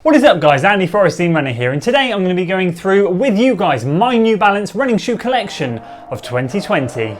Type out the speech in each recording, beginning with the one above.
What is up guys, Andy Forrestine Runner here, and today I'm going to be going through with you guys my New Balance running shoe collection of 2020.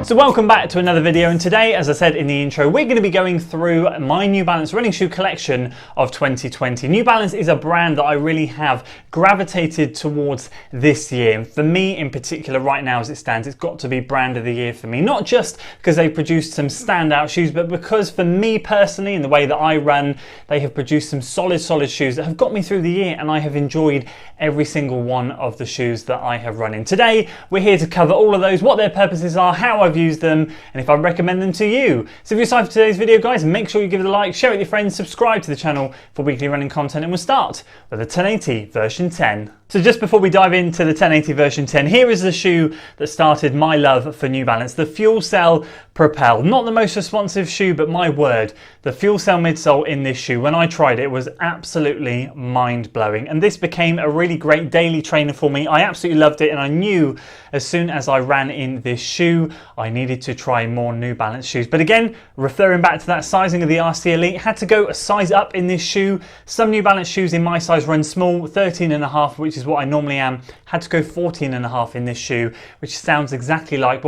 So welcome back to another video, and today, as I said in the intro, we're going to be going through my New Balance running shoe collection of 2020. New Balance is a brand that I really have gravitated towards this year. For me in particular, right now as it stands, it's got to be brand of the year for me. Not just because they produced some standout shoes, but because for me personally, in the way that I run, they have produced some solid shoes that have got me through the year, and I have enjoyed every single one of the shoes that I have run in. Today, we're here to cover all of those, what their purposes are, how I've used them, and if I recommend them to you. So if you're excited for today's video guys, make sure you give it a like, share it with your friends, subscribe to the channel for weekly running content, and we'll start with the 1080 version 10. So just before we dive into the 1080 version 10, here is the shoe that started my love for New Balance, the Fuelcell Propel. Not the most responsive shoe, but my word, the Fuelcell midsole in this shoe, when I tried it, was absolutely mind-blowing. And this became a really great daily trainer for me. I absolutely loved it, and I knew as soon as I ran in this shoe, I needed to try more New Balance shoes. But again, referring back to that sizing of the RC Elite, had to go a size up in this shoe. Some New Balance shoes in my size run small, 13.5, which is what I normally am. Had to go 14.5 in this shoe, which sounds exactly like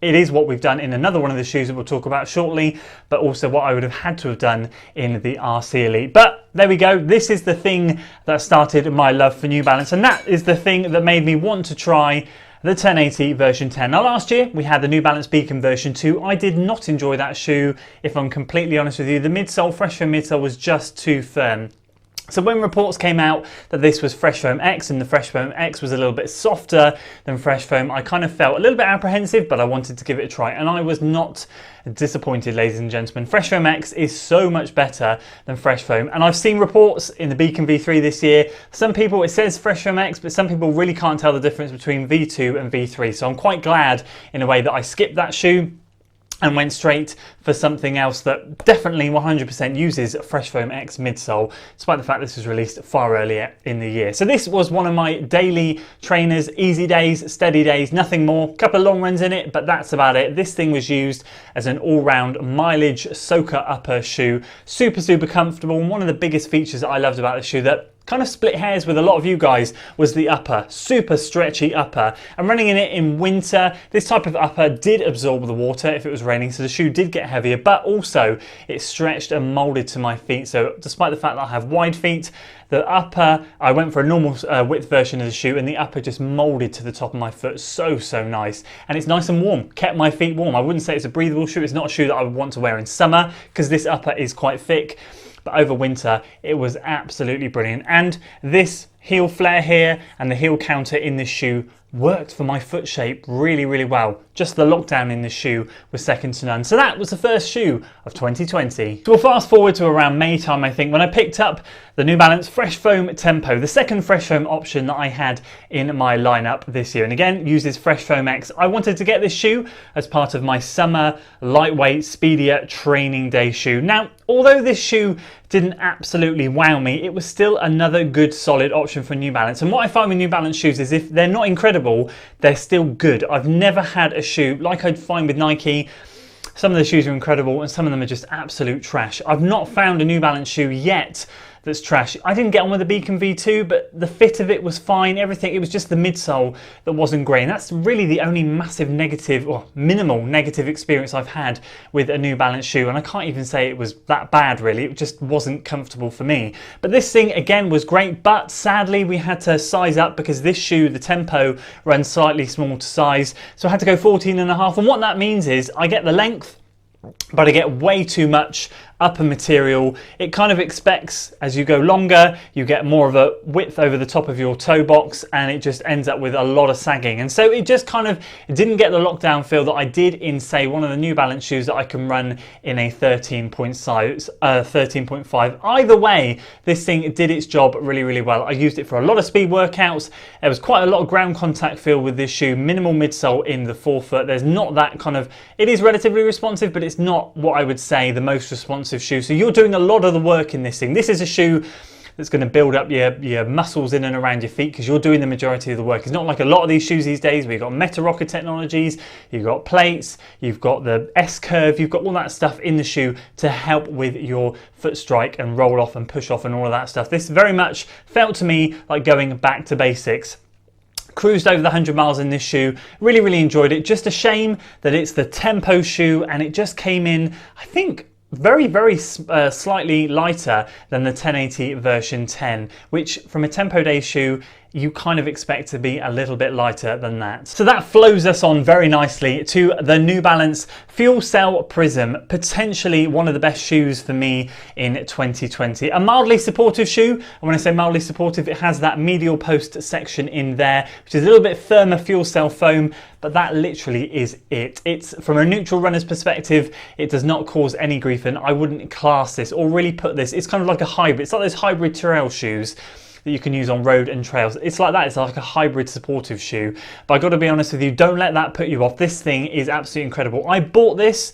it is what we've done in another one of the shoes that we'll talk about shortly, but also what I would have had to have done in the RC Elite. But there we go. This is the thing that started my love for New Balance, and that is the thing that made me want to try the 1080 version 10. Now last year we had the New Balance Beacon version 2. I did not enjoy that shoe, if I'm completely honest with you. The midsole, Freshfoam midsole, was just too firm. So when reports came out that this was Freshfoam X and the Freshfoam X was a little bit softer than Freshfoam, I kind of felt a little bit apprehensive, but I wanted to give it a try, and I was not disappointed, ladies and gentlemen. Freshfoam X is so much better than Freshfoam, and I've seen reports in the Beacon V3 this year. Some people, it says Freshfoam X, but some people really can't tell the difference between V2 and V3. So I'm quite glad in a way that I skipped that shoe and went straight for something else that definitely 100% uses Freshfoam X midsole, despite the fact this was released far earlier in the year. So this was one of my daily trainers, easy days, steady days, nothing more. A couple of long runs in it, but that's about it. This thing was used as an all-round mileage soaker upper shoe. Super comfortable, and one of the biggest features that I loved about the shoe that kind of split hairs with a lot of you guys was the upper, super stretchy upper. And running in it in winter, this type of upper did absorb the water if it was raining, so the shoe did get heavier, but also it stretched and molded to my feet. So despite the fact that I have wide feet, the upper, I went for a normal width version of the shoe, and the upper just molded to the top of my foot. So nice. And it's nice and warm, kept my feet warm. I wouldn't say it's a breathable shoe. It's not a shoe that I would want to wear in summer because this upper is quite thick. But over winter, it was absolutely brilliant. And this heel flare here and the heel counter in this shoe worked for my foot shape really well. Just the lockdown in this shoe was second to none. So that was the first shoe of 2020. So we'll fast forward to around May time, I think, when I picked up the New Balance Freshfoam Tempo, the second Freshfoam option that I had in my lineup this year. And again, uses Freshfoam X. I wanted to get this shoe as part of my summer lightweight, speedier training day shoe. Now, although this shoe didn't absolutely wow me, it was still another good solid option for New Balance. And what I find with New Balance shoes is if they're not incredible, they're still good. I've never had a shoe like I'd find with Nike. Some of the shoes are incredible and some of them are just absolute trash. I've not found a New Balance shoe yet that's trash. I didn't get on with the Beacon V2, but the fit of it was fine, everything. It was just the midsole that wasn't great. And that's really the only massive negative or minimal negative experience I've had with a New Balance shoe. And I can't even say it was that bad really. It just wasn't comfortable for me. But this thing again was great, but sadly we had to size up because this shoe, the Tempo, runs slightly small to size. So I had to go 14.5. And what that means is I get the length, but I get way too much upper material. It kind of expects as you go longer, you get more of a width over the top of your toe box, and it just ends up with a lot of sagging. And so it just kind of didn't get the lockdown feel that I did in, say, one of the New Balance shoes that I can run in a 13.5. Either way, this thing did its job really, really well. I used it for a lot of speed workouts. There was quite a lot of ground contact feel with this shoe, minimal midsole in the forefoot. There's not that kind of, it is relatively responsive, but it's not what I would say the most responsive shoe. So you're doing a lot of the work in this thing. This is a shoe that's going to build up your muscles in and around your feet because you're doing the majority of the work. It's not like a lot of these shoes these days where you've got Meta Rocker technologies, you've got plates, you've got the S-curve, you've got all that stuff in the shoe to help with your foot strike and roll off and push off and all of that stuff. This very much felt to me like going back to basics. Cruised over the 100 miles in this shoe, really, really enjoyed it. Just a shame that it's the tempo shoe and it just came in, I think, very, very slightly lighter than the 1080 version 10, which from a tempo day shoe, you kind of expect to be a little bit lighter than that. So that flows us on very nicely to the New Balance Fuelcell Prism, potentially one of the best shoes for me in 2020. A mildly supportive shoe, and when I say mildly supportive, it has that medial post section in there, which is a little bit firmer fuel cell foam, but that literally is it. It's from a neutral runner's perspective, it does not cause any grief, and I wouldn't class this or really put this, it's kind of like a hybrid. It's like those hybrid trail shoes that you can use on road and trails. It's like that, it's like a hybrid supportive shoe. But I gotta be honest with you, don't let that put you off. This thing is absolutely incredible. I bought this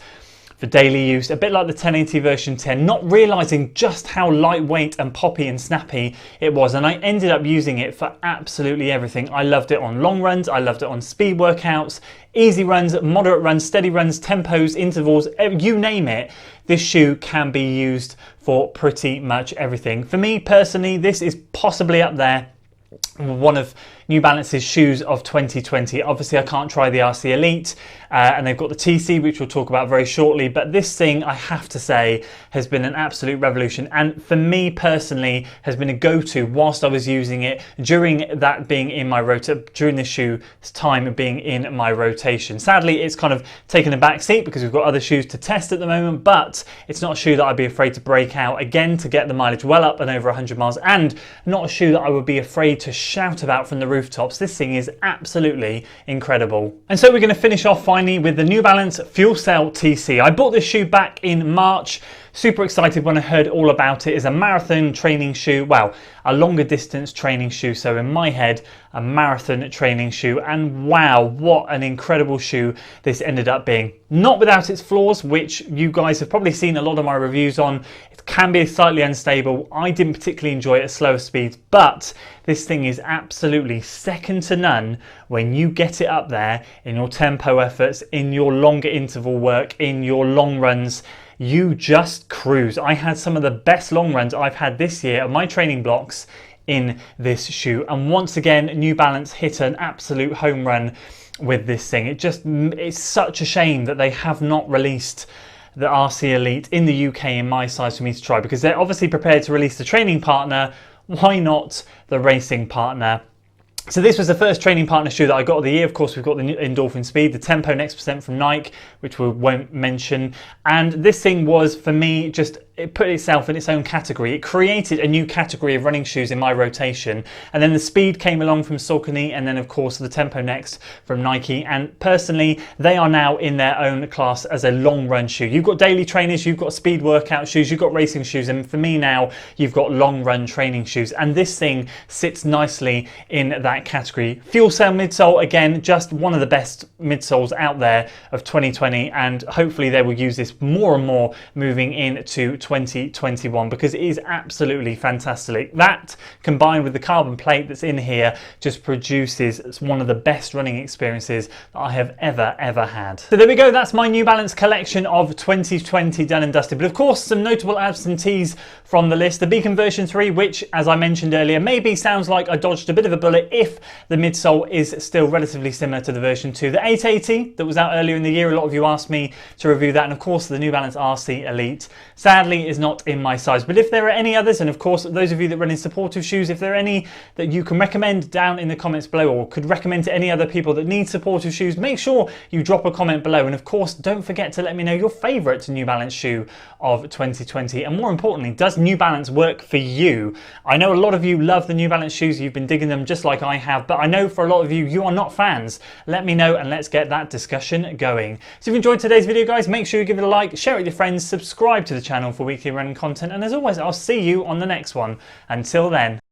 for daily use, a bit like the 1080 version 10, not realizing just how lightweight and poppy and snappy it was. And I ended up using it for absolutely everything. I loved it on long runs, I loved it on speed workouts, easy runs, moderate runs, steady runs, tempos, intervals, you name it. This shoe can be used for pretty much everything. For me personally, this is possibly up there, one of New Balance's shoes of 2020. Obviously I can't try the RC Elite and they've got the TC, which we'll talk about very shortly, but this thing I have to say has been an absolute revolution, and for me personally has been a go-to whilst I was using it during that being in my during this shoe's time being in my rotation. Sadly it's kind of taken a back seat because we've got other shoes to test at the moment, but it's not a shoe that I'd be afraid to break out again to get the mileage well up and over 100 miles, and not a shoe that I would be afraid to shout about from the rooftops. This thing is absolutely incredible. And so we're going to finish off finally with the New Balance Fuelcell TC. I bought this shoe back in March. Super excited when I heard all about it. It's a marathon training shoe, well, a longer distance training shoe. So in my head, a marathon training shoe, and wow, what an incredible shoe this ended up being. Not without its flaws, which you guys have probably seen a lot of my reviews on. It can be slightly unstable. I didn't particularly enjoy it at slower speeds, but this thing is absolutely second to none when you get it up there in your tempo efforts, in your longer interval work, in your long runs. You just cruise. I had some of the best long runs I've had this year of my training blocks in this shoe, and once again New Balance hit an absolute home run with this thing. It's such a shame that they have not released the RC Elite in the UK in my size for me to try, because they're obviously prepared to release the training partner. Why not the racing partner? So this was the first training partner shoe that I got of the year. Of course, we've got the Endorphin Speed, the Tempo Next Percent from Nike, which we won't mention. And this thing was, for me, just, it put itself in its own category. It created a new category of running shoes in my rotation. And then the Speed came along from Saucony, and then of course the Tempo Next from Nike. And personally, they are now in their own class as a long run shoe. You've got daily trainers, you've got speed workout shoes, you've got racing shoes, and for me now, you've got long run training shoes. And this thing sits nicely in that category. Fuelcell midsole, again, just one of the best midsoles out there of 2020, and hopefully they will use this more and more moving into 2021, because it is absolutely fantastic. That combined with the carbon plate that's in here just produces one of the best running experiences that I have ever had. So there we go, that's my New Balance collection of 2020 done and dusted. But of course, some notable absentees from the list. The Beacon version 3, which as I mentioned earlier, maybe sounds like I dodged a bit of a bullet if the midsole is still relatively similar to the version 2. The 880 that was out earlier in the year, a lot of you asked me to review that, and of course the New Balance RC Elite. Sadly, sadly is not in my size. But if there are any others, and of course those of you that run in supportive shoes, if there are any that you can recommend down in the comments below, or could recommend to any other people that need supportive shoes, make sure you drop a comment below. And of course, don't forget to let me know your favourite New Balance shoe of 2020, and more importantly, does New Balance work for you? I know a lot of you love the New Balance shoes, you've been digging them just like I have, but I know for a lot of you, you are not fans. Let me know and let's get that discussion going. So if you enjoyed today's video, guys, make sure you give it a like, share it with your friends, subscribe to the channel for weekly running content, and as always, I'll see you on the next one. Until then.